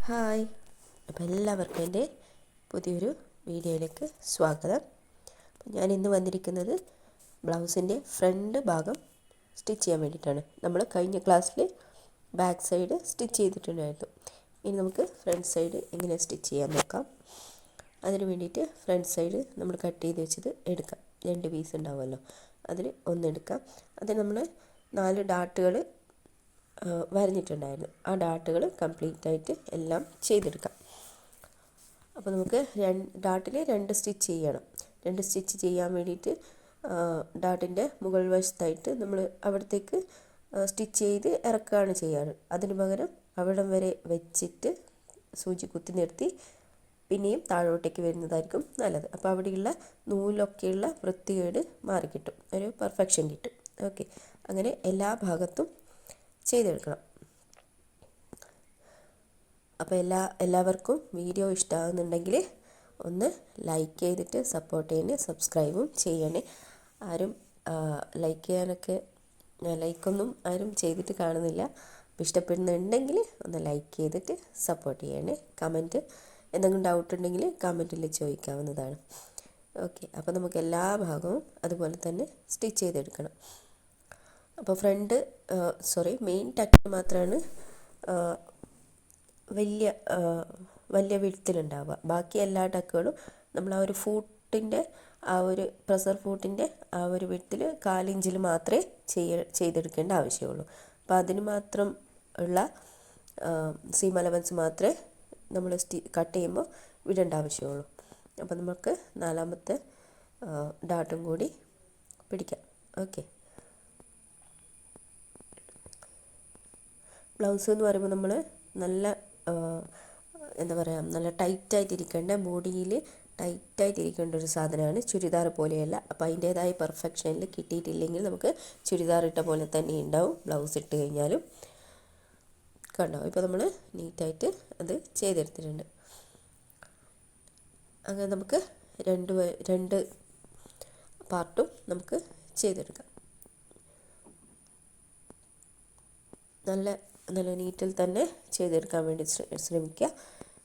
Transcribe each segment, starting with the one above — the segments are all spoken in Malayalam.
ഹായ്. അപ്പോൾ എല്ലാവർക്കും എൻ്റെ പുതിയൊരു വീഡിയോയിലേക്ക് സ്വാഗതം. ഞാൻ ഇന്ന് വന്നിരിക്കുന്നത് ബ്ലൗസിൻ്റെ ഫ്രണ്ട് ഭാഗം സ്റ്റിച്ച് ചെയ്യാൻ വേണ്ടിയിട്ടാണ്. നമ്മൾ കഴിഞ്ഞ ക്ലാസ്സിൽ ബാക്ക് സൈഡ് സ്റ്റിച്ച് ചെയ്തിട്ടുണ്ടായിരുന്നു. ഇനി നമുക്ക് ഫ്രണ്ട് സൈഡ് എങ്ങനെ സ്റ്റിച്ച് ചെയ്യാൻ നോക്കാം. അതിന് വേണ്ടിയിട്ട് ഫ്രണ്ട് സൈഡ് നമ്മൾ കട്ട് ചെയ്ത് വെച്ചത് എടുക്കാം. 2 പീസ് ഉണ്ടാവുമല്ലോ, അതിൽ ഒന്നെടുക്കാം. അതിൽ നമ്മൾ 4 ഡാട്ടുകൾ വരഞ്ഞിട്ടുണ്ടായിരുന്നു. ആ ഡാട്ടുകൾ കംപ്ലീറ്റ് ആയിട്ട് എല്ലാം ചെയ്തെടുക്കാം. അപ്പോൾ നമുക്ക് ഡാട്ടിൽ 2 സ്റ്റിച്ച് ചെയ്യണം. 2 സ്റ്റിച്ച് ചെയ്യാൻ വേണ്ടിയിട്ട് ഡാട്ടിൻ്റെ മുകൾ വശത്തായിട്ട് നമ്മൾ അവിടത്തേക്ക് സ്റ്റിച്ച് ചെയ്ത് ഇറക്കുകയാണ് ചെയ്യാറ്. അതിന് പകരം അവിടം വരെ വെച്ചിട്ട് സൂചി കുത്തി നിർത്തി പിന്നെയും താഴോട്ടേക്ക് വരുന്നതായിരിക്കും നല്ലത്. അപ്പോൾ അവിടെയുള്ള നൂലൊക്കെയുള്ള വൃത്തികേട് മാറിക്കിട്ടും, ഒരു പെർഫെക്ഷൻ കിട്ടും. ഓക്കെ, അങ്ങനെ എല്ലാ ഭാഗത്തും ചെയ്തെടുക്കണം. അപ്പോൾ എല്ലാവർക്കും വീഡിയോ ഇഷ്ടമാകുന്നുണ്ടെങ്കിൽ ഒന്ന് ലൈക്ക് ചെയ്തിട്ട് സപ്പോർട്ട് ചെയ്യണേ, സബ്സ്ക്രൈബും ചെയ്യണേ. ആരും ലൈക്കൊന്നും ആരും ചെയ്തിട്ട് കാണുന്നില്ല. അപ്പോൾ ഇഷ്ടപ്പെടുന്നുണ്ടെങ്കിൽ ഒന്ന് ലൈക്ക് ചെയ്തിട്ട് സപ്പോർട്ട് ചെയ്യണേ. കമൻറ്റ് എന്തെങ്കിലും ഡൗട്ട് ഉണ്ടെങ്കിൽ കമൻറ്റിൽ ചോദിക്കാവുന്നതാണ്. ഓക്കെ, അപ്പോൾ നമുക്ക് എല്ലാ ഭാഗവും അതുപോലെ തന്നെ സ്റ്റിച്ച് ചെയ്തെടുക്കണം. അപ്പോൾ മെയിൻ ടക്ക് മാത്രമാണ് വലിയ വിഡ്ത്തിലുണ്ടാവുക. ബാക്കി എല്ലാ ടക്കുകളും നമ്മൾ ആ ഒരു ഫൂട്ടിൻ്റെ പ്രഷർ ഫൂട്ടിൻ്റെ ആ ഒരു വിഡ്ത്തിൽ 1/4 ഇഞ്ചിൽ മാത്രമേ ചെയ്തെടുക്കേണ്ട ആവശ്യമുള്ളൂ. അപ്പോൾ അതിന് മാത്രം ഉള്ള സീം അലവൻസ് മാത്രമേ നമ്മൾ കട്ട് ചെയ്യുമ്പോൾ വിടേണ്ട ആവശ്യമുള്ളൂ. അപ്പോൾ നമുക്ക് 4ാമത്തെ ഡാട്ടും കൂടി പിടിക്കാം. ഓക്കെ, ബ്ലൗസ് എന്ന് പറയുമ്പോൾ നമ്മൾ നല്ല നല്ല ടൈറ്റായിട്ടിരിക്കേണ്ട, ബോഡിയിൽ ടൈറ്റായിട്ടിരിക്കേണ്ട ഒരു സാധനമാണ്. ചുരിദാർ പോലെയല്ല. അപ്പോൾ അതിൻ്റേതായ പെർഫെക്ഷനിൽ കിട്ടിയിട്ടില്ലെങ്കിൽ നമുക്ക് ചുരിദാർ ഇട്ട പോലെ തന്നെ ഉണ്ടാവും ബ്ലൗസ് ഇട്ട് കഴിഞ്ഞാലും. കണ്ടോ, ഇപ്പോൾ നമ്മൾ നീറ്റായിട്ട് അത് ചെയ്തെടുത്തിട്ടുണ്ട്. അങ്ങനെ നമുക്ക് രണ്ട് പാർട്ടും നമുക്ക് ചെയ്തെടുക്കാം. നല്ല നീറ്റിൽ തന്നെ ചെയ്തെടുക്കാൻ വേണ്ടി ശ്രമിക്കുക.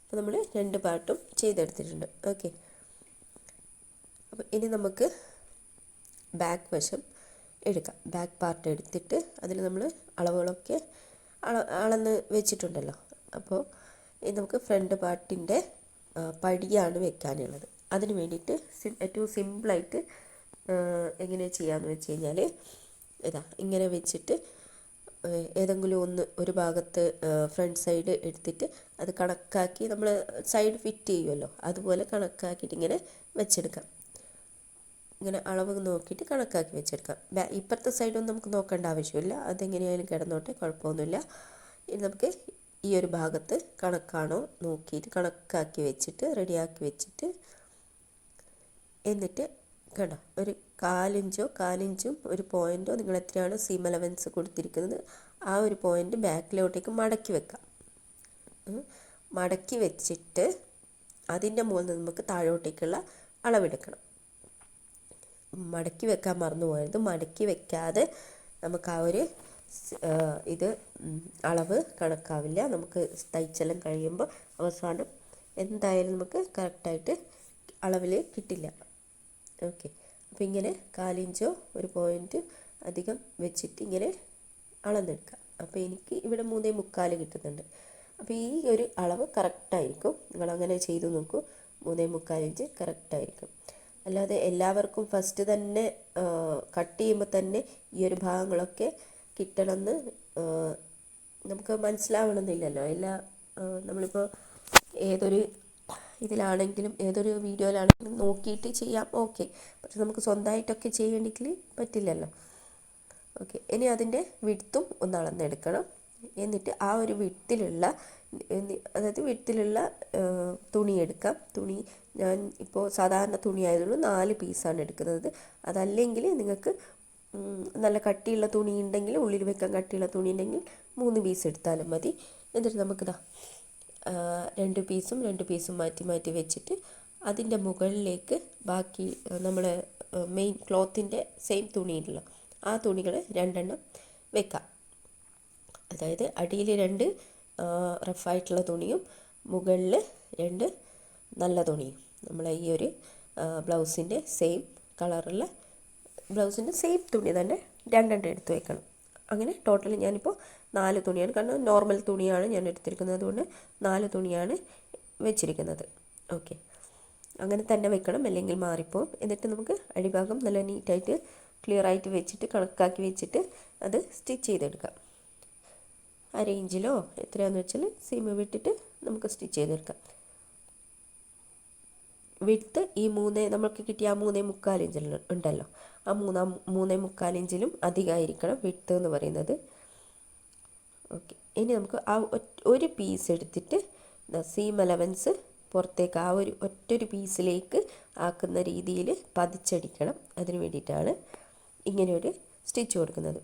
അപ്പോൾ നമ്മൾ 2 പാർട്ടും ചെയ്തെടുത്തിട്ടുണ്ട്. ഓക്കെ, അപ്പോൾ ഇനി നമുക്ക് ബാക്ക് വശം എടുക്കാം. ബാക്ക് പാർട്ട് എടുത്തിട്ട് അതിൽ നമ്മൾ അളവുകളൊക്കെ അളന്ന് വെച്ചിട്ടുണ്ടല്ലോ. അപ്പോൾ ഇനി നമുക്ക് ഫ്രണ്ട് പാർട്ടിൻ്റെ പടിയാണ് വെക്കാനുള്ളത്. അതിന് വേണ്ടിയിട്ട് ഏറ്റവും സിമ്പിളായിട്ട് എങ്ങനെ ചെയ്യാമെന്ന് വെച്ച് കഴിഞ്ഞാൽ ഇങ്ങനെ വെച്ചിട്ട് ഏതെങ്കിലും ഒരു ഭാഗത്ത് ഫ്രണ്ട് സൈഡ് എടുത്തിട്ട് അത് കണക്കാക്കി നമ്മൾ സൈഡ് ഫിറ്റ് ചെയ്യുമല്ലോ, അതുപോലെ കണക്കാക്കിയിട്ട് ഇങ്ങനെ വെച്ചെടുക്കാം. ഇങ്ങനെ അളവ് നോക്കിയിട്ട് കണക്കാക്കി വെച്ചെടുക്കാം. ഇപ്പുറത്തെ സൈഡൊന്നും നമുക്ക് നോക്കേണ്ട ആവശ്യമില്ല, അതെങ്ങനെയായാലും കിടന്നോട്ടെ, കുഴപ്പമൊന്നുമില്ല. ഇനി നമുക്ക് ഈ ഒരു ഭാഗത്ത് കണക്കാണോ നോക്കിയിട്ട് കണക്കാക്കി വെച്ചിട്ട് റെഡിയാക്കി വെച്ചിട്ട് എന്നിട്ട് കണ്ടോ, ഒരു 1/4 ഇഞ്ചും ഒരു പോയിൻറ്റോ നിങ്ങൾ എത്രയാണ് സീം അലവൻസ് കൊടുത്തിരിക്കുന്നത് ആ ഒരു പോയിൻ്റ് ബാക്കിലോട്ടേക്ക് മടക്കി വെക്കാം. മടക്കി വെച്ചിട്ട് അതിൻ്റെ മുകളിൽ നിന്ന് നമുക്ക് താഴോട്ടേക്കുള്ള അളവെടുക്കണം. മടക്കി വെക്കാൻ മറന്നു പോയത്, മടക്കി വെക്കാതെ നമുക്ക് ആ ഒരു അളവ് കണക്കാവില്ല. നമുക്ക് തയ്ച്ചെല്ലാം കഴിയുമ്പോൾ അവസാനം എന്തായാലും നമുക്ക് കറക്റ്റായിട്ട് അളവിൽ കിട്ടില്ല. ഓക്കെ, അപ്പോൾ ഇങ്ങനെ 1/4 ഇഞ്ചോ ഒരു പോയിൻറ്റ് അധികം വെച്ചിട്ട് ഇങ്ങനെ അളന്നെടുക്കുക. അപ്പോൾ എനിക്ക് ഇവിടെ 3.25 കിട്ടുന്നുണ്ട്. അപ്പോൾ ഈ ഒരു അളവ് കറക്റ്റായിരിക്കും. നിങ്ങളങ്ങനെ ചെയ്തു നോക്കൂ, 3.25 ഇഞ്ച് കറക്റ്റായിരിക്കും. അല്ലാതെ എല്ലാവർക്കും ഫസ്റ്റ് തന്നെ കട്ട് ചെയ്യുമ്പോൾ തന്നെ ഈ ഒരു ഭാഗങ്ങളൊക്കെ കിട്ടണമെന്ന് നമുക്ക് മനസ്സിലാവണമെന്നില്ലല്ലോ. നമ്മളിപ്പോൾ ഏതൊരു ഇതിലാണെങ്കിലും ഏതൊരു വീഡിയോയിലാണെങ്കിലും നോക്കിയിട്ട് ചെയ്യാം, ഓക്കെ. പക്ഷെ നമുക്ക് സ്വന്തമായിട്ടൊക്കെ ചെയ്യണമെങ്കിൽ പറ്റില്ലല്ലോ. ഓക്കെ, ഇനി അതിൻ്റെ വിഡ്ത്തും ഒന്ന് അളന്നെടുക്കണം. എന്നിട്ട് ആ ഒരു വിഡ്ത്തിലുള്ള തുണി എടുക്കാം. തുണി ഞാൻ ഇപ്പോൾ സാധാരണ തുണി ആയതുകൊണ്ട് 4 പീസാണ് എടുക്കുന്നത്. അതല്ലെങ്കിൽ നിങ്ങൾക്ക് നല്ല കട്ടിയുള്ള തുണി ഉണ്ടെങ്കിൽ, ഉള്ളിൽ വെക്കാൻ കട്ടിയുള്ള തുണി ഉണ്ടെങ്കിൽ 3 പീസ് എടുത്താലും മതി. എന്നിട്ട് നമുക്കിതാ 2 പീസും മാറ്റി വെച്ചിട്ട് അതിൻ്റെ മുകളിലേക്ക് ബാക്കി നമ്മൾ മെയിൻ ക്ലോത്തിൻ്റെ സെയിം തുണിയിലല്ലോ ആ തുണികൾ 2 എണ്ണം വെക്കാം. അതായത് അടിയിൽ 2 റഫായിട്ടുള്ള തുണിയും മുകളിൽ 2 നല്ല തുണിയും നമ്മളെ ഈ ഒരു ബ്ലൗസിൻ്റെ സെയിം കളറുള്ള ബ്ലൗസിൻ്റെ സെയിം തുണി തന്നെ രണ്ടെണ്ണം എടുത്ത് വെക്കണം. അങ്ങനെ ടോട്ടൽ ഞാനിപ്പോൾ 4 തുണിയാണ്, കാരണം നോർമൽ തുണിയാണ് ഞാൻ എടുത്തിരിക്കുന്നത്, അതുകൊണ്ട് 4 തുണിയാണ് വെച്ചിരിക്കുന്നത്. ഓക്കെ, അങ്ങനെ തന്നെ വെക്കണം, അല്ലെങ്കിൽ മാറിപ്പോവും. എന്നിട്ട് നമുക്ക് അടിഭാഗം നല്ല നീറ്റായിട്ട് ക്ലിയർ ആയിട്ട് വെച്ചിട്ട് കണക്കാക്കി വെച്ചിട്ട് അത് സ്റ്റിച്ച് ചെയ്തെടുക്കാം. 1/2 ഇഞ്ചിലോ എത്രയാണെന്ന് വെച്ചാൽ സീം വിട്ടിട്ട് നമുക്ക് സ്റ്റിച്ച് ചെയ്തെടുക്കാം. വിഡ്ത്ത് ഈ നമുക്ക് കിട്ടിയ ആ 3.25 ഇഞ്ചിൽ ഉണ്ടല്ലോ, ആ 3.25 ഇഞ്ചിലും അധികമായിരിക്കണം വിഡ്ത്ത് എന്ന് പറയുന്നത്. ഓക്കെ, ഇനി നമുക്ക് ആ ഒരു പീസ് എടുത്തിട്ട് സീം അലവൻസ് പുറത്തേക്ക് ആ ഒരു ഒറ്റൊരു പീസിലേക്ക് ആക്കുന്ന രീതിയിൽ പതിച്ചടിക്കണം. അതിന് വേണ്ടിയിട്ടാണ് ഇങ്ങനെയൊരു സ്റ്റിച്ച് കൊടുക്കുന്നത്.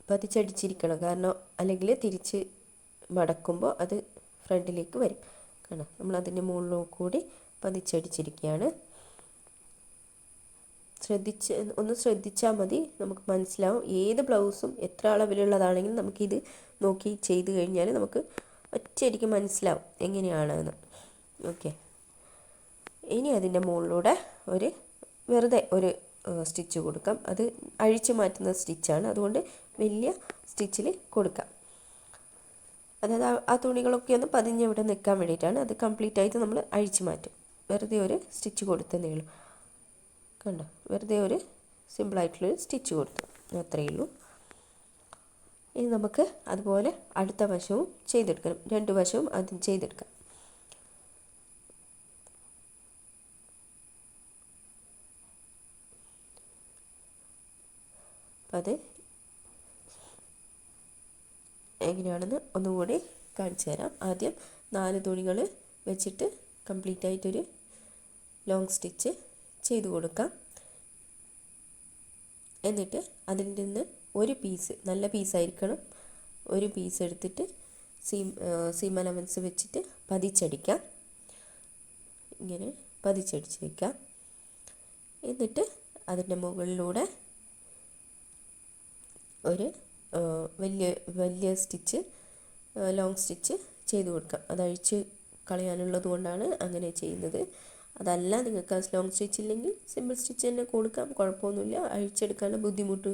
പതിച്ചടിച്ചിരിക്കണം, കാരണം അല്ലെങ്കിൽ തിരിച്ച് മടക്കുമ്പോൾ അത് ഫ്രണ്ടിലേക്ക് വരും. കാരണം നമ്മളതിൻ്റെ മുകളിൽ കൂടി പതിച്ചടിച്ചിരിക്കുകയാണ്. ശ്രദ്ധിച്ചാൽ മതി, നമുക്ക് മനസ്സിലാവും. ഏത് ബ്ലൗസും എത്ര അളവിലുള്ളതാണെങ്കിലും നമുക്കിത് നോക്കി ചെയ്ത് കഴിഞ്ഞാൽ നമുക്ക് ഒറ്റയടിക്ക് മനസ്സിലാവും എങ്ങനെയാണെന്ന്. ഓക്കെ, ഇനി അതിൻ്റെ മുകളിലൂടെ വെറുതെ ഒരു സ്റ്റിച്ച് കൊടുക്കാം. അത് അഴിച്ചു മാറ്റുന്ന സ്റ്റിച്ചാണ്, അതുകൊണ്ട് വലിയ സ്റ്റിച്ചിൽ കൊടുക്കാം. അതായത് ആ തുണികളൊക്കെ ഒന്ന് പതിഞ്ഞിവിടെ നിൽക്കാൻ വേണ്ടിയിട്ടാണ്. അത് കംപ്ലീറ്റ് ആയിട്ട് നമ്മൾ അഴിച്ചു മാറ്റും. വെറുതെ ഒരു സ്റ്റിച്ച് കൊടുത്തതേ ഉള്ളൂ. കണ്ടോ, വെറുതെ ഒരു സിമ്പിളായിട്ടുള്ളൊരു സ്റ്റിച്ച് കൊടുത്തു, അത്രയേ ഉള്ളൂ. ഇനി നമുക്ക് അതുപോലെ അടുത്ത വശവും ചെയ്തെടുക്കണം. 2 വശവും അതും ചെയ്തെടുക്കാം. അപ്പം അത് എങ്ങനെയാണെന്ന് ഒന്നുകൂടി കാണിച്ചു തരാം. ആദ്യം 4 തുണികൾ വെച്ചിട്ട് കംപ്ലീറ്റ് ആയിട്ടൊരു ലോങ് സ്റ്റിച്ച് ചെയ്ത് കൊടുക്കാം. എന്നിട്ട് അതിൽ നിന്ന് ഒരു പീസ്, നല്ല പീസായിരിക്കണം, ഒരു പീസ് എടുത്തിട്ട് സീം അലവൻസ് വെച്ചിട്ട് പതിച്ചടിക്കാം. ഇങ്ങനെ പതിച്ചടിച്ച് വയ്ക്കാം. എന്നിട്ട് അതിൻ്റെ മുകളിലൂടെ ഒരു വലിയ സ്റ്റിച്ച്, ലോങ് സ്റ്റിച്ച് ചെയ്ത് കൊടുക്കാം. അത് അഴിച്ച് കളയാനുള്ളത് കൊണ്ടാണ് അങ്ങനെ ചെയ്യുന്നത്. അതല്ല, നിങ്ങൾക്ക് ലോങ് സ്റ്റിച്ച് ഇല്ലെങ്കിൽ സിമ്പിൾ സ്റ്റിച്ച് തന്നെ കൊടുക്കാം, കുഴപ്പമൊന്നുമില്ല. അഴിച്ചെടുക്കാനുള്ള ബുദ്ധിമുട്ട്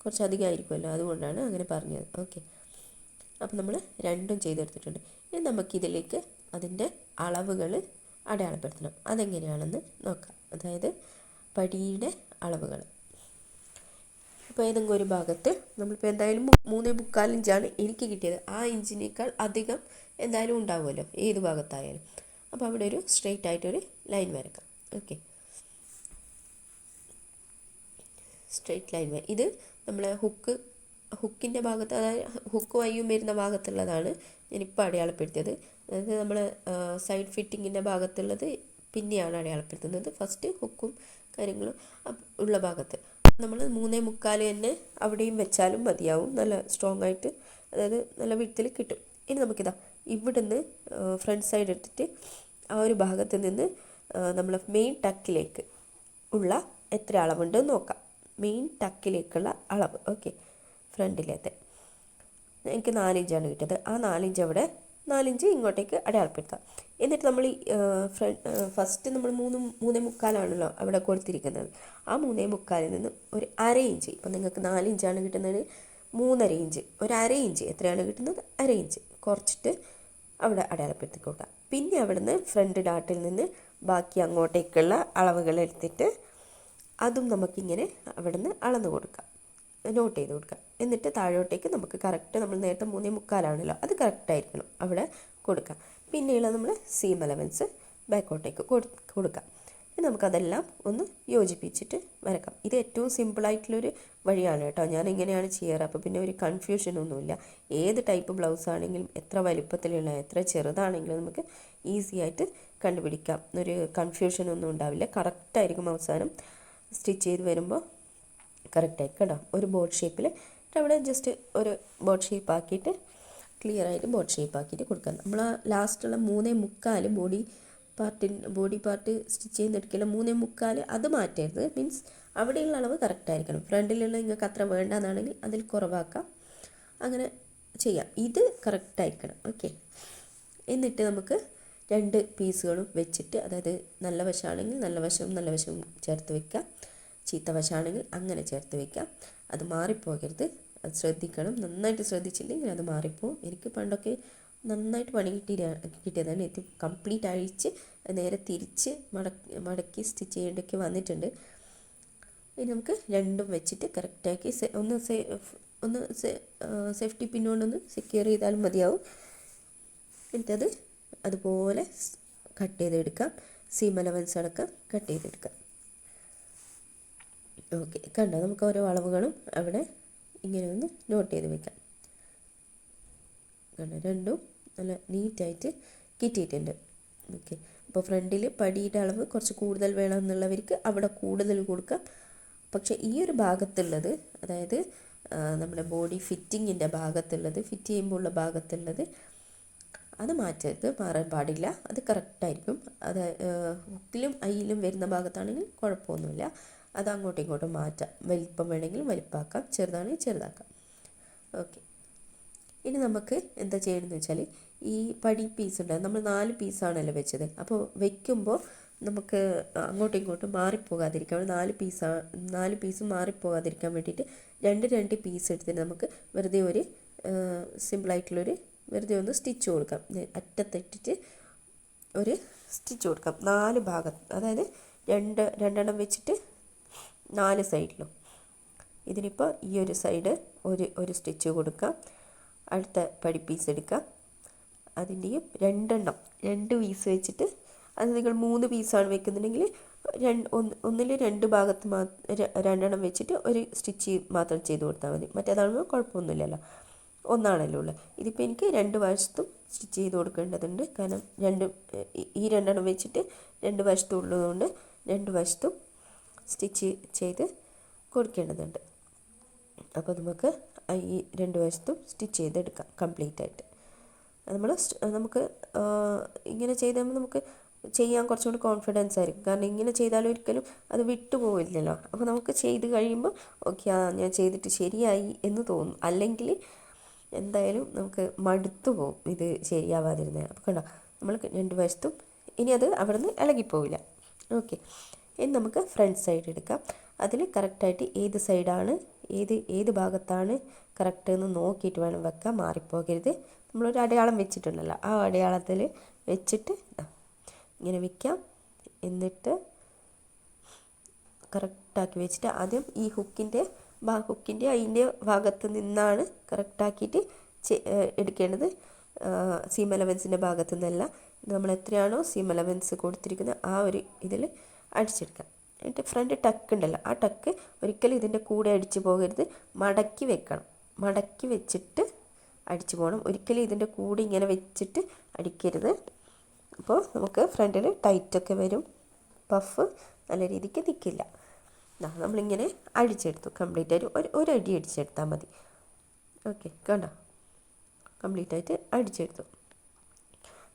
കുറച്ചധികം ആയിരിക്കുമല്ലോ, അതുകൊണ്ടാണ് അങ്ങനെ പറഞ്ഞത്. ഓക്കെ, അപ്പം നമ്മൾ രണ്ടും ചെയ്തെടുത്തിട്ടുണ്ട്. ഇനി നമുക്കിതിലേക്ക് അതിൻ്റെ അളവുകൾ അടയാളപ്പെടുത്തണം. അതെങ്ങനെയാണെന്ന് നോക്കാം. അതായത് പടിയുടെ അളവുകൾ. അപ്പോൾ ഏതെങ്കിലും ഒരു ഭാഗത്ത് നമ്മളിപ്പോൾ എന്തായാലും 3.25 ഇഞ്ചാണ് എനിക്ക് കിട്ടിയത്. ആ ഇഞ്ചിനേക്കാൾ അധികം എന്തായാലും ഉണ്ടാവുമല്ലോ ഏത് ഭാഗത്തായാലും. അപ്പോൾ അവിടെ ഒരു സ്ട്രെയിറ്റ് ആയിട്ടൊരു ലൈൻ വരക്കാം. Okay, straight line. ഇത് നമ്മളെ ഹുക്കിൻ്റെ ഭാഗത്ത്, അതായത് ഹുക്ക് വയ്യും വരുന്ന ഭാഗത്തുള്ളതാണ് ഞാനിപ്പോൾ അടയാളപ്പെടുത്തിയത്. അതായത് നമ്മൾ സൈഡ് ഫിറ്റിങ്ങിൻ്റെ ഭാഗത്തുള്ളത് പിന്നെയാണ് അടയാളപ്പെടുത്തുന്നത്. ഫസ്റ്റ് ഹുക്കും കാര്യങ്ങളും ഉള്ള ഭാഗത്ത് നമ്മൾ 3.25 തന്നെ അവിടെയും വെച്ചാലും മതിയാവും. നല്ല സ്ട്രോങ് ആയിട്ട്, അതായത് നല്ല വിഡ്ത്തിൽ കിട്ടും. ഇനി നമുക്കിതാ ഇവിടുന്ന് ഫ്രണ്ട് സൈഡ് എടുത്തിട്ട് ആ ഒരു ഭാഗത്ത് നിന്ന് നമ്മൾ മെയിൻ ടക്കിലേക്ക് ഉള്ള എത്ര അളവുണ്ട് നോക്കാം. മെയിൻ ടക്കിലേക്കുള്ള അളവ്. ഓക്കെ, ഫ്രണ്ടിലത്തെ എനിക്ക് 4 ഇഞ്ചാണ് കിട്ടിയത്. ആ 4 ഇഞ്ച് അവിടെ 4 ഇഞ്ച് ഇങ്ങോട്ടേക്ക് അടയാളപ്പെടുത്താം. എന്നിട്ട് നമ്മൾ ഫസ്റ്റ് നമ്മൾ 3.25 അവിടെ കൊടുത്തിരിക്കുന്നത്. ആ 3.25 നിന്ന് ഒരു 1/2 ഇഞ്ച്, ഇപ്പം നിങ്ങൾക്ക് 4 ഇഞ്ചാണ് കിട്ടുന്നത്, 3.5 ഇഞ്ച്, ഒരു 1/2 ഇഞ്ച് എത്രയാണ് കിട്ടുന്നത്, 1/2 ഇഞ്ച് കുറച്ചിട്ട് അവിടെ അടയാളപ്പെടുത്തി കൊടുക്കാം. പിന്നെ അവിടുന്ന് ഫ്രണ്ട് ഡാട്ടിൽ നിന്ന് ബാക്കി അങ്ങോട്ടേക്കുള്ള അളവുകൾ എടുത്തിട്ട് അതും നമുക്കിങ്ങനെ അവിടുന്ന് അളന്ന് കൊടുക്കാം, നോട്ട് ചെയ്ത് കൊടുക്കാം. എന്നിട്ട് താഴോട്ടേക്ക് നമുക്ക് കറക്റ്റ്, നമ്മൾ നേരത്തെ 3.25 അത് കറക്റ്റായിരിക്കണം അവിടെ കൊടുക്കാം. പിന്നെയുള്ള നമ്മൾ സീം അലവൻസ് ബാക്കോട്ടേക്ക് കൊടുക്കാം. നമുക്കതെല്ലാം ഒന്ന് യോജിപ്പിച്ചിട്ട് വരക്കാം. ഇത് ഏറ്റവും സിമ്പിളായിട്ടുള്ളൊരു വഴിയാണ് കേട്ടോ. ഞാൻ ഇങ്ങനെയാണ് ചെയ്യാറ്. അപ്പോൾ പിന്നെ ഒരു കൺഫ്യൂഷനൊന്നുമില്ല. ഏത് ടൈപ്പ് ബ്ലൗസ് ആണെങ്കിലും, എത്ര വലുപ്പത്തിലുള്ള, എത്ര ചെറുതാണെങ്കിലും നമുക്ക് ഈസി ആയിട്ട് കണ്ടുപിടിക്കാം. ഒരു കൺഫ്യൂഷനൊന്നും ഉണ്ടാവില്ല. കറക്റ്റായിരിക്കും അവസാനം സ്റ്റിച്ച് ചെയ്ത് വരുമ്പോൾ കറക്റ്റായിരിക്കും കേട്ടോ. ഒരു ബോർഡ് ഷേപ്പിൽ അവിടെ ജസ്റ്റ് ഒരു ബോർഡ് ഷേപ്പ് ആക്കിയിട്ട്, ക്ലിയർ ആയിട്ട് ബോർഡ് ഷേപ്പ് ആക്കിയിട്ട് കൊടുക്കാം. നമ്മൾ ലാസ്റ്റുള്ള 3.25 ബോഡി പാർട്ട് സ്റ്റിച്ച് ചെയ്യുന്നെടുക്കില്ല, 3.25 അത് മാറ്റരുത്. മീൻസ് അവിടെയുള്ള അളവ് കറക്റ്റായിരിക്കണം. ഫ്രണ്ടിലുള്ള നിങ്ങൾക്ക് അത്ര വേണ്ടെന്നാണെങ്കിൽ അതിൽ കുറവാക്കാം. അങ്ങനെ ചെയ്യാം. ഇത് കറക്റ്റായിരിക്കണം. ഓക്കെ, എന്നിട്ട് നമുക്ക് രണ്ട് പീസുകളും വെച്ചിട്ട്, അതായത് നല്ല വശമാണെങ്കിൽ നല്ല വശവും ചേർത്ത് വെക്കാം, ചീത്ത വശമാണെങ്കിൽ അങ്ങനെ ചേർത്ത് വെക്കാം. അത് മാറിപ്പോകരുത്, അത് ശ്രദ്ധിക്കണം. നന്നായിട്ട് ശ്രദ്ധിച്ചില്ലെങ്കിൽ അത് മാറിപ്പോവും. എനിക്ക് പണ്ടൊക്കെ നന്നായിട്ട് പണി കിട്ടിയതാണ്. ഇത് കംപ്ലീറ്റ് അഴിച്ച് നേരെ തിരിച്ച് മടക്കി സ്റ്റിച്ച് ചെയ്യേണ്ടൊക്കെ വന്നിട്ടുണ്ട്. ഇനി നമുക്ക് രണ്ടും വെച്ചിട്ട് കറക്റ്റാക്കി ഒന്ന് സേഫ്റ്റി പിന്നുകൊണ്ടൊന്ന് സെക്യൂർ ചെയ്താലും മതിയാവും. എന്നിട്ടത് അതുപോലെ കട്ട് ചെയ്തെടുക്കാം. സീം അലവൻസ് അടക്കം കട്ട് ചെയ്തെടുക്കാം. ഓക്കെ, കണ്ടോ, നമുക്ക് ഓരോ അളവുകളും അവിടെ ഇങ്ങനെ ഒന്ന് നോട്ട് ചെയ്ത് വെക്കാം. കണ്ടോ, രണ്ടും നല്ല നീറ്റായിട്ട് കിട്ടിയിട്ടുണ്ട്. ഓക്കെ, അപ്പോൾ ഫ്രണ്ടിൽ പടിയുടെ അളവ് കുറച്ച് കൂടുതൽ വേണമെന്നുള്ളവർക്ക് അവിടെ കൂടുതൽ കൊടുക്കാം. പക്ഷേ ഈ ഒരു ഭാഗത്തുള്ളത്, അതായത് നമ്മുടെ ബോഡി ഫിറ്റിങ്ങിൻ്റെ ഭാഗത്തുള്ളത്, ഫിറ്റ് ചെയ്യുമ്പോൾ ഉള്ള ഭാഗത്തുള്ളത് അത് മാറാൻ പാടില്ല. അത് കറക്റ്റായിരിക്കും. അത് ഹുക്കിലും ഐയിലും വരുന്ന ഭാഗത്താണെങ്കിൽ കുഴപ്പമൊന്നുമില്ല. അത് അങ്ങോട്ടും ഇങ്ങോട്ടും മാറ്റാം. വലിപ്പം വേണമെങ്കിൽ വലിപ്പാക്കാം, ചെറുതാണെങ്കിൽ ചെറുതാക്കാം. ഓക്കെ, ഇനി നമുക്ക് എന്താ ചെയ്യണമെന്ന് വെച്ചാൽ, ഈ പടി പീസ് ഉണ്ട്, നമ്മൾ 4 പീസാണല്ലോ വെച്ചത്. അപ്പോൾ വെക്കുമ്പോൾ നമുക്ക് അങ്ങോട്ടും ഇങ്ങോട്ടും മാറിപ്പോകാതിരിക്കാൻ, 4 പീസ് മാറിപ്പോകാതിരിക്കാൻ വേണ്ടിയിട്ട് രണ്ട് പീസ് എടുത്തിട്ട് നമുക്ക് വെറുതെ ഒരു സിമ്പിളായിട്ടുള്ളൊരു വെറുതെ ഒന്ന് സ്റ്റിച്ച് കൊടുക്കാം. അറ്റത്തിട്ടിട്ട് ഒരു സ്റ്റിച്ച് കൊടുക്കാം 4 ഭാഗത്ത്, അതായത് രണ്ടെണ്ണം വെച്ചിട്ട് 4 സൈഡിലും. ഇതിനിപ്പോൾ ഈ ഒരു സൈഡ് ഒരു സ്റ്റിച്ച് കൊടുക്കാം. അടുത്ത പടി പീസ് എടുക്കാം, അതിൻ്റെയും 2 പീസ് വെച്ചിട്ട്, അത് നിങ്ങൾ 3 പീസാണ് വെക്കുന്നുണ്ടെങ്കിൽ ഒന്നിൽ 2 ഭാഗത്ത് 2 വെച്ചിട്ട് ഒരു സ്റ്റിച്ച് മാത്രം ചെയ്ത് കൊടുത്താൽ മതി. മറ്റേതാകുമ്പോൾ കുഴപ്പമൊന്നുമില്ലല്ലോ, ഒന്നാണല്ലോ ഉള്ളത്. ഇതിപ്പോൾ എനിക്ക് 2 വശത്തും സ്റ്റിച്ച് ചെയ്ത് കൊടുക്കേണ്ടതുണ്ട്. കാരണം ഈ 2 വെച്ചിട്ട് 2 വശത്തും ഉള്ളതുകൊണ്ട് 2 വശത്തും സ്റ്റിച്ച് ചെയ്ത് കൊടുക്കേണ്ടതുണ്ട്. അപ്പോൾ നമുക്ക് ഈ 2 വശത്തും സ്റ്റിച്ച് ചെയ്തെടുക്കാം കംപ്ലീറ്റായിട്ട്. നമുക്ക് ഇങ്ങനെ ചെയ്താൽ നമുക്ക് ചെയ്യാൻ കുറച്ചുകൂടി കോൺഫിഡൻസ് ആയിരിക്കും. കാരണം ഇങ്ങനെ ചെയ്താലും ഒരിക്കലും അത് വിട്ടു പോവില്ലല്ലോ. അപ്പോൾ നമുക്ക് ചെയ്ത് കഴിയുമ്പോൾ ഓക്കെ, ഞാൻ ചെയ്തിട്ട് ശരിയായി എന്ന് തോന്നും. അല്ലെങ്കിൽ എന്തായാലും നമുക്ക് മടുത്തു പോകും ഇത് ശരിയാവാതിരുന്നത്. അപ്പോൾ കണ്ടോ, നമ്മൾ 2 വശത്തും ഇനി അത് അവിടെ നിന്ന് ഇളകിപ്പോവില്ല. ഓക്കെ, ഇനി നമുക്ക് ഫ്രണ്ട് സൈഡ് എടുക്കാം. അതിൽ കറക്റ്റായിട്ട് ഏത് സൈഡാണ് ഏത് ഭാഗത്താണ് കറക്റ്റ് എന്ന് നോക്കിയിട്ട് വേണം വെക്കാൻ, മാറിപ്പോകരുത്. നമ്മളൊരു അടയാളം വെച്ചിട്ടുണ്ടല്ലോ, ആ അടയാളത്തിൽ വെച്ചിട്ട് ഇങ്ങനെ വയ്ക്കാം. എന്നിട്ട് കറക്റ്റാക്കി വെച്ചിട്ട് ആദ്യം ഈ ഹുക്കിൻ്റെ അതിൻ്റെ ഭാഗത്ത് നിന്നാണ് കറക്റ്റാക്കിയിട്ട് എടുക്കേണ്ടത്. സീം അലവൻസിൻ്റെ ഭാഗത്തു നിന്നല്ല. നമ്മൾ എത്രയാണോ സീം അലവൻസ് കൊടുത്തിരിക്കുന്നത് ആ ഒരു ഇതിൽ അടിച്ചെടുക്കാം. എന്നിട്ട് ഫ്രണ്ട് ടക്ക് ഉണ്ടല്ലോ, ആ ടക്ക് ഒരിക്കലും ഇതിൻ്റെ കൂടെ അടിച്ചു പോകരുത്, മടക്കി വെക്കണം. മടക്കി വെച്ചിട്ട് അടിച്ചു പോകണം. ഒരിക്കലും ഇതിൻ്റെ കൂടെ ഇങ്ങനെ വെച്ചിട്ട് അടിക്കരുത്. അപ്പോൾ നമുക്ക് ഫ്രണ്ടിൽ ടൈറ്റൊക്കെ വരും, പഫ് നല്ല രീതിക്ക് നിൽക്കില്ല. നമ്മളിങ്ങനെ അടിച്ചെടുത്തു കംപ്ലീറ്റ് ആയിട്ട്, ഒരു അടി അടിച്ചെടുത്താൽ മതി. ഓക്കെ, കണ്ടോ, കംപ്ലീറ്റ് ആയിട്ട് അടിച്ചെടുത്തു.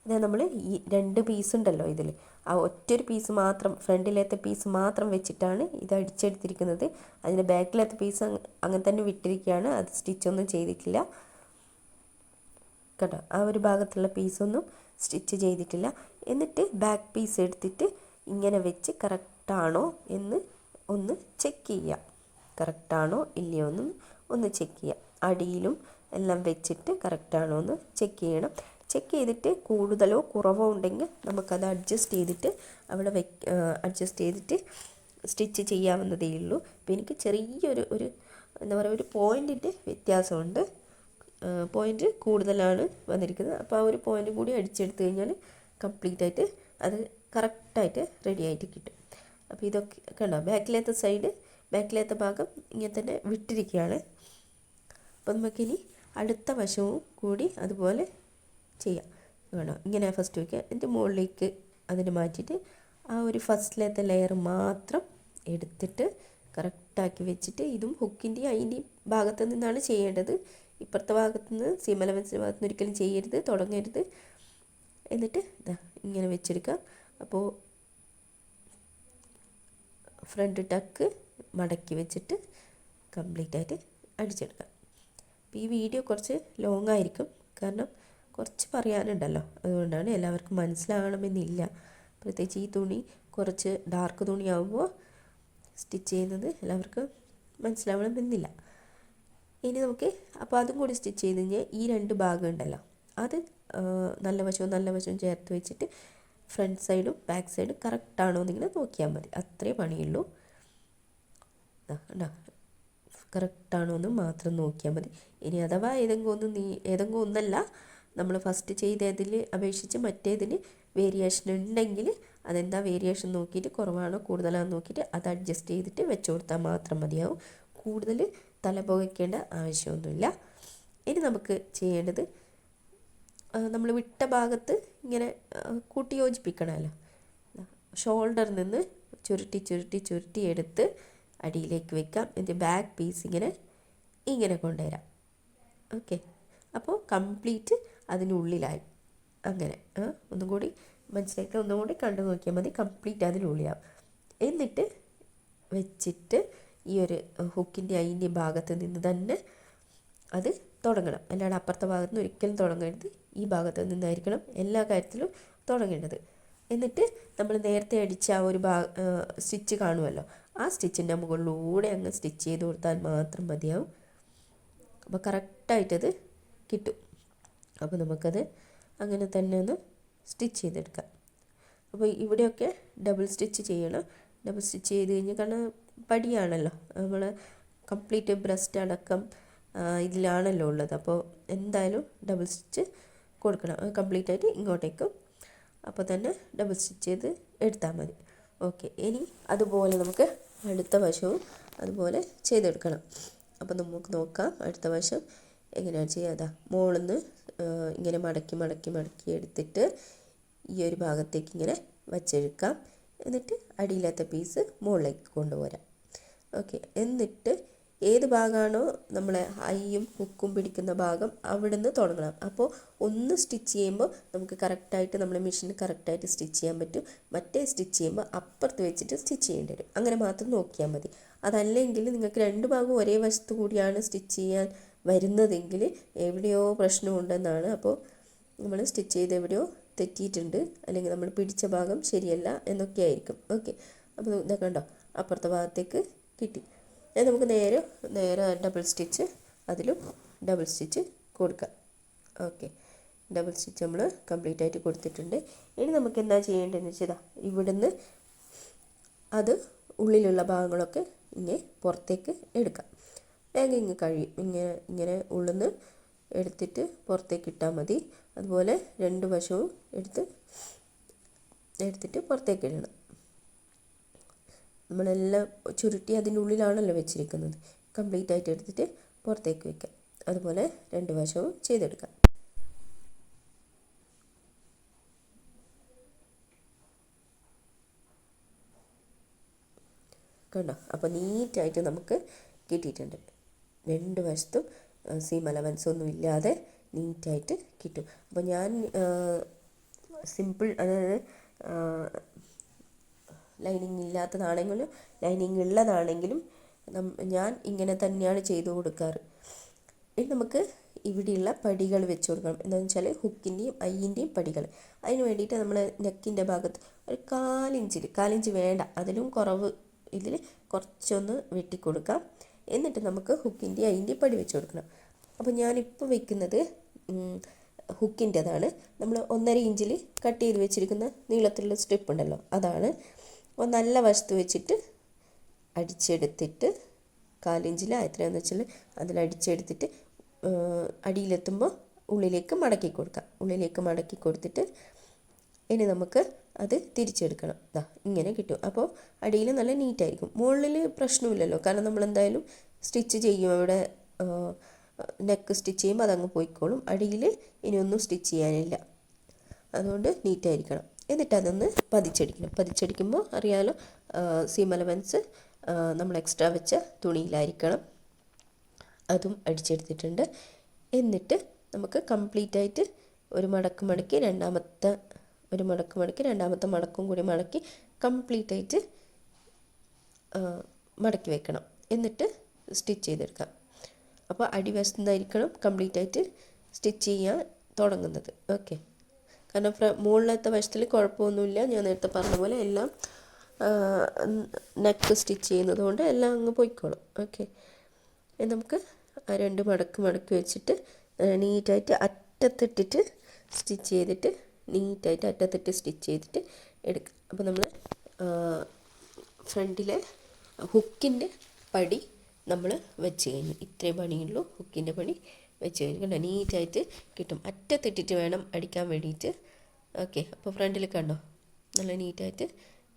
അതായത് നമ്മൾ ഈ 2 പീസ് ഉണ്ടല്ലോ ഇതിൽ, ആ ഒറ്റൊരു പീസ് മാത്രം, ഫ്രണ്ടിലത്തെ പീസ് മാത്രം വെച്ചിട്ടാണ് ഇത് അടിച്ചെടുത്തിരിക്കുന്നത്. അതിൻ്റെ ബാക്കിലത്തെ പീസ് അങ്ങനെ തന്നെ വിട്ടിരിക്കുകയാണ്, അത് സ്റ്റിച്ചൊന്നും ചെയ്തിട്ടില്ല. കേട്ടോ, ആ ഒരു ഭാഗത്തുള്ള പീസൊന്നും സ്റ്റിച്ച് ചെയ്തിട്ടില്ല. എന്നിട്ട് ബാക്ക് പീസ് എടുത്തിട്ട് ഇങ്ങനെ വെച്ച് കറക്റ്റാണോ എന്ന് ഒന്ന് ചെക്ക് ചെയ്യാം. കറക്റ്റാണോ ഇല്ലയോ എന്ന് ഒന്ന് ചെക്ക് ചെയ്യാം. അടിയിലും എല്ലാം വെച്ചിട്ട് കറക്റ്റാണോ എന്ന് ചെക്ക് ചെയ്യണം. ചെക്ക് ചെയ്തിട്ട് കൂടുതലോ കുറവോ ഉണ്ടെങ്കിൽ നമുക്കത് അഡ്ജസ്റ്റ് ചെയ്തിട്ട് സ്റ്റിച്ച് ചെയ്യാവുന്നതേ ഉള്ളൂ. അപ്പോൾ എനിക്ക് ചെറിയൊരു എന്താ പറയുക, ഒരു പോയിൻറ്റിൻ്റെ വ്യത്യാസമുണ്ട്. പോയിൻറ്റ് കൂടുതലാണ് വന്നിരിക്കുന്നത്. അപ്പോൾ ആ ഒരു പോയിൻറ്റ് കൂടി അടിച്ചെടുത്ത് കഴിഞ്ഞാൽ കംപ്ലീറ്റായിട്ട് അത് കറക്റ്റായിട്ട് റെഡി ആയിട്ട് കിട്ടും. അപ്പോൾ ഇതൊക്കെ കണ്ടോ, ബാക്കിലത്തെ ഭാഗം ഇങ്ങനെ തന്നെ വിട്ടിരിക്കുകയാണ്. അപ്പോൾ നമുക്കിനി അടുത്ത വശവും കൂടി അതുപോലെ ചെയ്യാം. വേണം ഇങ്ങനെ ഫസ്റ്റ് വയ്ക്കുക, എന്നിട്ട് മുകളിലേക്ക് അതിന് മാറ്റിയിട്ട് ആ ഒരു ഫസ്റ്റിലത്തെ ലെയർ മാത്രം എടുത്തിട്ട് കറക്റ്റാക്കി വെച്ചിട്ട്, ഇതും ഹുക്കിൻ്റെയും അതിൻ്റെയും ഭാഗത്തു നിന്നാണ് ചെയ്യേണ്ടത്. ഇപ്പുറത്തെ ഭാഗത്തു നിന്ന് സീം അലവൻസിൻ്റെ ഭാഗത്തു നിന്ന് ഒരിക്കലും ചെയ്യരുത്, തുടങ്ങരുത്. എന്നിട്ട് ഇങ്ങനെ വെച്ചെടുക്കാം. അപ്പോൾ ഫ്രണ്ട് ടക്ക് മടക്കി വെച്ചിട്ട് കംപ്ലീറ്റായിട്ട് അടിച്ചെടുക്കാം. അപ്പോൾ ഈ വീഡിയോ കുറച്ച് ലോങ് ആയിരിക്കും, കാരണം കുറച്ച് പറയാനുണ്ടല്ലോ, അതുകൊണ്ടാണ്. എല്ലാവർക്കും മനസ്സിലാകണമെന്നില്ല. പ്രത്യേകിച്ച് ഈ തുണി കുറച്ച് ഡാർക്ക് തുണിയാകുമ്പോൾ സ്റ്റിച്ച് ചെയ്യുന്നത് എല്ലാവർക്കും മനസ്സിലാവണമെന്നില്ല. ഇനി നമുക്ക് അപ്പോൾ അതും കൂടി സ്റ്റിച്ച് ചെയ്ത് കഴിഞ്ഞാൽ ഈ 2 ഭാഗം ഉണ്ടല്ലോ, അത് നല്ല വശവും ചേർത്ത് വെച്ചിട്ട് ഫ്രണ്ട് സൈഡും ബാക്ക് സൈഡും കറക്റ്റാണോ എന്നിങ്ങനെ നോക്കിയാൽ മതി. അത്രേ പണിയുള്ളൂ. കറക്റ്റാണോ എന്ന് മാത്രം നോക്കിയാൽ മതി. ഇനി അഥവാ ഏതെങ്കിലും ഒന്നല്ല നമ്മൾ ഫസ്റ്റ് ചെയ്തതിൽ അപേക്ഷിച്ച് മറ്റേതിന് വേരിയേഷൻ ഉണ്ടെങ്കിൽ അതെന്താ വേരിയേഷൻ നോക്കിയിട്ട് കുറവാണോ കൂടുതലാണോ നോക്കിയിട്ട് അത് അഡ്ജസ്റ്റ് ചെയ്തിട്ട് വെച്ച് കൊടുത്താൽ മാത്രം മതിയാവും. കൂടുതൽ തലപുകയ്ക്കേണ്ട ആവശ്യമൊന്നുമില്ല. ഇനി നമുക്ക് ചെയ്യേണ്ടത് നമ്മൾ വിട്ട ഭാഗത്ത് ഇങ്ങനെ കൂട്ടി യോജിപ്പിക്കണമല്ലോ. ഷോൾഡറിൽ നിന്ന് ചുരുട്ടി എടുത്ത് അടിയിലേക്ക് വെക്കാം. എന്നിട്ട് ബാക്ക് പീസ് ഇങ്ങനെ കൊണ്ടുവരാം. ഓക്കെ, അപ്പോൾ കംപ്ലീറ്റ് അതിനുള്ളിലായി. അങ്ങനെ ഒന്നും കൂടി മനസ്സിലാക്കി ഒന്നും കൂടി കണ്ടു നോക്കിയാൽ മതി. കംപ്ലീറ്റ് അതിനുള്ളിലാവും. എന്നിട്ട് വെച്ചിട്ട് ഈ ഒരു ഹുക്കിൻ്റെ അതിൻ്റെ ഭാഗത്ത് നിന്ന് തന്നെ അത് തുടങ്ങണം. അല്ലാതെ അപ്പുറത്തെ ഭാഗത്ത് നിന്ന് ഒരിക്കലും തുടങ്ങരുത്. ഈ ഭാഗത്ത് നിന്നായിരിക്കണം എല്ലാ കാര്യത്തിലും തുടങ്ങേണ്ടത്. എന്നിട്ട് നമ്മൾ നേരത്തെ അടിച്ച ആ ഒരു സ്റ്റിച്ച് കാണുമല്ലോ, ആ സ്റ്റിച്ചിൻ്റെ മുകളിലൂടെ അങ്ങ് സ്റ്റിച്ച് ചെയ്ത് കൊടുത്താൽ മാത്രം മതിയാവും. അപ്പോൾ കറക്റ്റായിട്ടത് കിട്ടും. അപ്പോൾ നമുക്കത് അങ്ങനെ തന്നെ ഒന്ന് സ്റ്റിച്ച് ചെയ്തെടുക്കാം. അപ്പോൾ ഇവിടെയൊക്കെ ഡബിൾ സ്റ്റിച്ച് ചെയ്യണം. ഡബിൾ സ്റ്റിച്ച് ചെയ്ത് കഴിഞ്ഞാൽ കാരണം പടിയാണല്ലോ, നമ്മൾ കംപ്ലീറ്റ് ബ്രസ്റ്റ് അടക്കം ഇതിലാണല്ലോ ഉള്ളത്. അപ്പോൾ എന്തായാലും ഡബിൾ സ്റ്റിച്ച് കൊടുക്കണം കംപ്ലീറ്റ് ആയിട്ട് ഇങ്ങോട്ടേക്കും. അപ്പോൾ തന്നെ ഡബിൾ സ്റ്റിച്ച് ചെയ്ത് എടുത്താൽ മതി. ഓക്കെ, ഇനി അതുപോലെ നമുക്ക് അടുത്ത വശവും അതുപോലെ ചെയ്തെടുക്കണം. അപ്പോൾ നമുക്ക് നോക്കാം അടുത്ത വശം എങ്ങനെയാണ് ചെയ്യാതെ. മുകളിൽ നിന്ന് ഇങ്ങനെ മടക്കി എടുത്തിട്ട് ഈ ഒരു ഭാഗത്തേക്ക് ഇങ്ങനെ വച്ചെടുക്കാം. എന്നിട്ട് അടിയിലത്തെ പീസ് മുകളിലേക്ക് കൊണ്ടുപോരാം. ഓക്കെ, എന്നിട്ട് ഏത് ഭാഗമാണോ നമ്മളെ ഹൈയും ഹുക്കും പിടിക്കുന്ന ഭാഗം അവിടെ നിന്ന് തുടങ്ങണം. അപ്പോൾ ഒന്ന് സ്റ്റിച്ച് ചെയ്യുമ്പോൾ നമുക്ക് കറക്റ്റായിട്ട് നമ്മളെ മെഷീൻ കറക്റ്റായിട്ട് സ്റ്റിച്ച് ചെയ്യാൻ പറ്റും. മറ്റേ സ്റ്റിച്ച് ചെയ്യുമ്പോൾ അപ്പുറത്ത് വെച്ചിട്ട് സ്റ്റിച്ച് ചെയ്യേണ്ടി വരും. അങ്ങനെ മാത്രം നോക്കിയാൽ മതി. അതല്ലെങ്കിൽ നിങ്ങൾക്ക് 2 ഭാഗവും ഒരേ വശത്ത് കൂടിയാണ് സ്റ്റിച്ച് ചെയ്യാൻ വരുന്നതെങ്കിൽ എവിടെയോ പ്രശ്നമുണ്ടെന്നാണ്. അപ്പോൾ നമ്മൾ സ്റ്റിച്ച് ചെയ്ത് എവിടെയോ തെറ്റിയിട്ടുണ്ട്, അല്ലെങ്കിൽ നമ്മൾ പിടിച്ച ഭാഗം ശരിയല്ല എന്നൊക്കെ ആയിരിക്കും. ഓക്കെ, അപ്പോൾ ഇതൊക്കെ കണ്ടോ, അപ്പുറത്തെ ഭാഗത്തേക്ക് കിട്ടി. നമുക്ക് നേരെ ഡബിൾ സ്റ്റിച്ച്, അതിലും ഡബിൾ സ്റ്റിച്ച് കൊടുക്കാം. ഓക്കെ, ഡബിൾ സ്റ്റിച്ച് നമ്മൾ കംപ്ലീറ്റ് ആയിട്ട് കൊടുത്തിട്ടുണ്ട്. ഇനി നമുക്ക് എന്താ ചെയ്യേണ്ടതെന്ന് വെച്ചാൽ ഇവിടുന്ന് അത് ഉള്ളിലുള്ള ഭാഗങ്ങളൊക്കെ പുറത്തേക്ക് എടുക്കാം. വേഗം കഴിയും. ഇങ്ങനെ ഉള്ളിൽ നിന്ന് എടുത്തിട്ട് പുറത്തേക്ക് ഇട്ടാൽ മതി. അതുപോലെ 2 വശവും എടുത്തിട്ട് പുറത്തേക്ക് ഇടണം. നമ്മളെല്ലാം ചുരുട്ടി അതിൻ്റെ ഉള്ളിലാണല്ലോ വെച്ചിരിക്കുന്നത്. കംപ്ലീറ്റ് ആയിട്ട് എടുത്തിട്ട് പുറത്തേക്ക് വയ്ക്കാം. അതുപോലെ 2 വശവും ചെയ്തെടുക്കാം. കണ്ടോ, അപ്പോൾ നീറ്റായിട്ട് നമുക്ക് കിട്ടിയിട്ടുണ്ട്. 2 വശത്തും സീം അലവൻസ് ഒന്നും ഇല്ലാതെ നീറ്റായിട്ട് കിട്ടും. അപ്പോൾ ഞാൻ സിമ്പിൾ, അതായത് ലൈനിങ് ഇല്ലാത്തതാണെങ്കിലും ലൈനിങ് ഉള്ളതാണെങ്കിലും ഞാൻ ഇങ്ങനെ തന്നെയാണ് ചെയ്തു കൊടുക്കാറ്. ഇനി നമുക്ക് ഇവിടെയുള്ള പടികൾ വെച്ച് കൊടുക്കണം. എന്താണെന്ന് വെച്ചാൽ ഹുക്കിൻ്റെയും ഐൻ്റെയും പടികൾ. അതിന് വേണ്ടിയിട്ട് നമ്മൾ നെക്കിൻ്റെ ഭാഗത്ത് ഒരു 4 ഇഞ്ച് വേണ്ട, അതിലും കുറവ് ഇതിൽ കുറച്ചൊന്ന് വെട്ടിക്കൊടുക്കാം. എന്നിട്ട് നമുക്ക് ഹുക്കിൻ്റെ അതിൻ്റെ പടി വെച്ച് കൊടുക്കണം. അപ്പോൾ ഞാനിപ്പോൾ വെക്കുന്നത് ഹുക്കിൻ്റെതാണ്. നമ്മൾ 1.5 ഇഞ്ചിൽ കട്ട് ചെയ്ത് വെച്ചിരിക്കുന്ന നീളത്തിലുള്ള സ്ട്രിപ്പ് ഉണ്ടല്ലോ, അതാണ്. അപ്പോൾ നല്ല വശത്ത് വെച്ചിട്ട് അടിച്ചെടുത്തിട്ട് 4 ഇഞ്ചിൽ എത്രയാണെന്ന് വെച്ചാൽ അതിലടിച്ചെടുത്തിട്ട് അടിയിലെത്തുമ്പോൾ ഉള്ളിലേക്ക് മടക്കി കൊടുക്കാം. ഉള്ളിലേക്ക് മടക്കി കൊടുത്തിട്ട് ഇനി നമുക്ക് അത് തിരിച്ചെടുക്കണം. ഇങ്ങനെ കിട്ടും. അപ്പോൾ അടിയിൽ നല്ല നീറ്റായിരിക്കും. മുകളിൽ പ്രശ്നമില്ലല്ലോ, കാരണം നമ്മളെന്തായാലും സ്റ്റിച്ച് ചെയ്യും. അവിടെ നെക്ക് സ്റ്റിച്ച് ചെയ്യുമ്പോൾ അതങ്ങ് പോയിക്കോളും. അടിയിൽ ഇനിയൊന്നും സ്റ്റിച്ച് ചെയ്യാനില്ല, അതുകൊണ്ട് നീറ്റായിരിക്കണം. എന്നിട്ട് അതൊന്ന് പതിച്ചടിക്കുമ്പോൾ അറിയാലോ, സീം അലവൻസ് നമ്മൾ എക്സ്ട്രാ വെച്ച തുണിയിലായിരിക്കണം. അതും അടിച്ചെടുത്തിട്ടുണ്ട്. എന്നിട്ട് നമുക്ക് കംപ്ലീറ്റ് ആയിട്ട് ഒരു മടക്ക് മടക്കി രണ്ടാമത്തെ മടക്കും കൂടി മടക്കി കംപ്ലീറ്റ് ആയിട്ട് മടക്കി വെക്കണം. എന്നിട്ട് സ്റ്റിച്ച് ചെയ്തെടുക്കാം. അപ്പോൾ അടിവശത്തു നിന്നായിരിക്കണം കംപ്ലീറ്റ് ആയിട്ട് സ്റ്റിച്ച് ചെയ്യാൻ തുടങ്ങുന്നത്. ഓക്കെ, കാരണം മുകളിലത്തെ വശത്തിൽ കുഴപ്പമൊന്നുമില്ല. ഞാൻ നേരത്തെ പറഞ്ഞ പോലെ എല്ലാം നെക്ക് സ്റ്റിച്ച് ചെയ്യുന്നത് കൊണ്ട് എല്ലാം അങ്ങ് പോയിക്കോളും. ഓക്കെ, നമുക്ക് ആ രണ്ട് മടക്കി വെച്ചിട്ട് നീറ്റായിട്ട് അറ്റത്തിട്ടിട്ട് സ്റ്റിച്ച് ചെയ്തിട്ട് നീറ്റായിട്ട് അറ്റത്തിട്ട് സ്റ്റിച്ച് ചെയ്തിട്ട് എടുക്കുക. അപ്പോൾ നമ്മൾ ഫ്രണ്ടിലെ ഹുക്കിൻ്റെ പടി നമ്മൾ വെച്ച് കഴിഞ്ഞു. ഇത്രയും പണിയുള്ളൂ, ഹുക്കിൻ്റെ പണി വെച്ച് കഴിഞ്ഞു. കണ്ടോ, നീറ്റായിട്ട് കിട്ടും. അറ്റത്തിട്ടിട്ട് വേണം അടിക്കാൻ വേണ്ടിയിട്ട്. ഓക്കെ, അപ്പോൾ ഫ്രണ്ടിൽ കണ്ടോ നല്ല നീറ്റായിട്ട്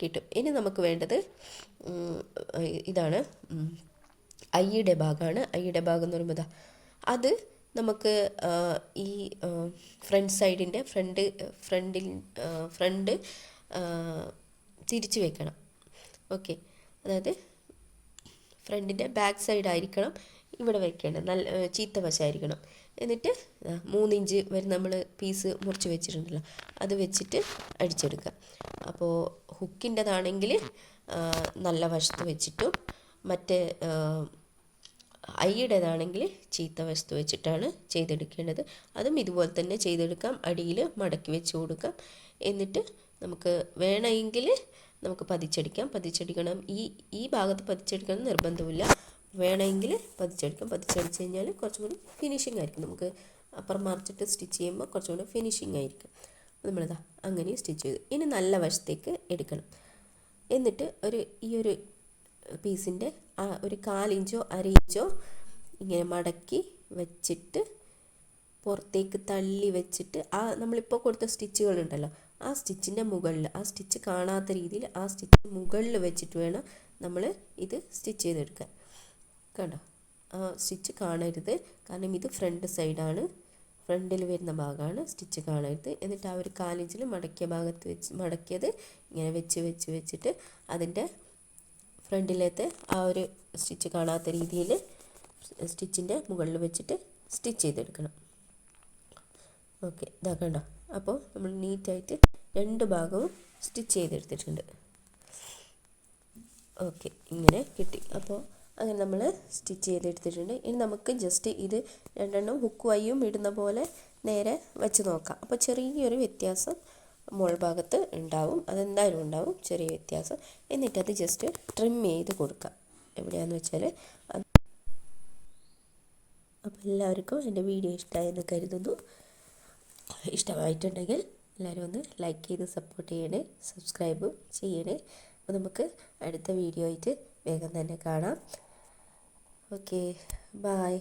കിട്ടും. ഇനി നമുക്ക് വേണ്ടത് ഇതാണ്, ഐയുടെ ഭാഗമാണ്. ഐയുടെ ഭാഗം എന്ന് പറയുമ്പോൾ അത് നമുക്ക് ഈ ഫ്രണ്ട് സൈഡിൻ്റെ ഫ്രണ്ട് തിരിച്ച് വെക്കണം. ഓക്കെ, അതായത് ഫ്രണ്ടിൻ്റെ ബാക്ക് സൈഡ് ആയിരിക്കണം ഇവിടെ വെക്കേണ്ടത്. നല്ല ചീത്ത വശമായിരിക്കണം. എന്നിട്ട് 3 ഇഞ്ച് വരെ നമ്മൾ പീസ് മുറിച്ച് വെച്ചിട്ടുണ്ടല്ലോ, അത് വെച്ചിട്ട് അടിച്ചെടുക്കുക. അപ്പോൾ ഹുക്കിൻ്റെതാണെങ്കിൽ നല്ല വശത്ത് വെച്ചിട്ടും മറ്റേ ഐയുടേതാണെങ്കിൽ ചീത്ത വശത്ത് വെച്ചിട്ടാണ് ചെയ്തെടുക്കേണ്ടത്. അതും ഇതുപോലെ തന്നെ ചെയ്തെടുക്കാം. അടിയിൽ മടക്കി വെച്ച് കൊടുക്കാം. എന്നിട്ട് നമുക്ക് വേണമെങ്കിൽ നമുക്ക് പതിച്ചടിക്കണം. ഈ ഭാഗത്ത് പതിച്ചടിക്കണം നിർബന്ധമില്ല. വേണമെങ്കിൽ പതിച്ചടിക്കാം. പതിച്ചടിച്ച് കഴിഞ്ഞാൽ കുറച്ചും കൂടി ഫിനിഷിംഗ് ആയിരിക്കും. നമുക്ക് അപ്പുറം മറിച്ചിട്ട് സ്റ്റിച്ച് ചെയ്യുമ്പോൾ കുറച്ചും കൂടി ഫിനിഷിംഗ് ആയിരിക്കും. നമ്മളിതാ അങ്ങനെ സ്റ്റിച്ച് ചെയ്തു. ഇനി നല്ല വശത്തേക്ക് എടുക്കണം. എന്നിട്ട് ഈ ഒരു പീസിൻ്റെ ഒരു 1/4 ഇഞ്ചോ 1/2 ഇഞ്ചോ ഇങ്ങനെ മടക്കി വെച്ചിട്ട് പുറത്തേക്ക് തള്ളി വെച്ചിട്ട് നമ്മളിപ്പോൾ കൊടുത്ത സ്റ്റിച്ചുകളുണ്ടല്ലോ, ആ സ്റ്റിച്ചിൻ്റെ മുകളിൽ, ആ സ്റ്റിച്ച് കാണാത്ത രീതിയിൽ ആ സ്റ്റിച്ച് മുകളിൽ വെച്ചിട്ട് വേണം നമ്മൾ ഇത് സ്റ്റിച്ച് ചെയ്തെടുക്കാൻ. കണ്ടോ, ആ സ്റ്റിച്ച് കാണരുത്, കാരണം ഇത് ഫ്രണ്ട് സൈഡാണ്, ഫ്രണ്ടിൽ വരുന്ന ഭാഗമാണ്. സ്റ്റിച്ച് കാണരുത്. എന്നിട്ട് ആ ഒരു 1/4 ഇഞ്ചിൽ മടക്കിയ ഭാഗത്ത് മടക്കിയത് ഇങ്ങനെ വെച്ചിട്ട് അതിൻ്റെ ഫ്രണ്ടിലത്തെ ആ ഒരു സ്റ്റിച്ച് കാണാത്ത രീതിയിൽ സ്റ്റിച്ചിൻ്റെ മുകളിൽ വെച്ചിട്ട് സ്റ്റിച്ച് ചെയ്തെടുക്കണം. ഓക്കെ, ഇതാ കണ്ടോ. അപ്പോൾ നമ്മൾ നീറ്റായിട്ട് 2 ഭാഗവും സ്റ്റിച്ച് ചെയ്തെടുത്തിട്ടുണ്ട്. ഓക്കെ, ഇങ്ങനെ കിട്ടി. അപ്പോൾ അങ്ങനെ നമ്മൾ സ്റ്റിച്ച് ചെയ്തെടുത്തിട്ടുണ്ട്. ഇനി നമുക്ക് ജസ്റ്റ് ഇത് 2 ഹുക്ക് വയ്യും ഇടുന്ന പോലെ നേരെ വെച്ച് നോക്കാം. അപ്പോൾ ചെറിയൊരു വ്യത്യാസം മുകൾ ഭാഗത്ത് ഉണ്ടാവും, അതെന്തായാലും ഉണ്ടാവും, ചെറിയ വ്യത്യാസം. എന്നിട്ടത് ജസ്റ്റ് ട്രിം ചെയ്ത് കൊടുക്കാം. എവിടെയാണെന്ന് വെച്ചാൽ അപ്പോൾ എല്ലാവർക്കും എൻ്റെ വീഡിയോ ഇഷ്ടമായെന്ന് കരുതുന്നു. ഇഷ്ടമായിട്ടുണ്ടെങ്കിൽ എല്ലാവരും ഒന്ന് ലൈക്ക് ചെയ്ത് സപ്പോർട്ട് ചെയ്യണേ, സബ്സ്ക്രൈബ് ചെയ്യണേ. അപ്പോൾ നമുക്ക് അടുത്ത വീഡിയോ ആയിട്ട് വേഗം തന്നെ കാണാം. Okay, by.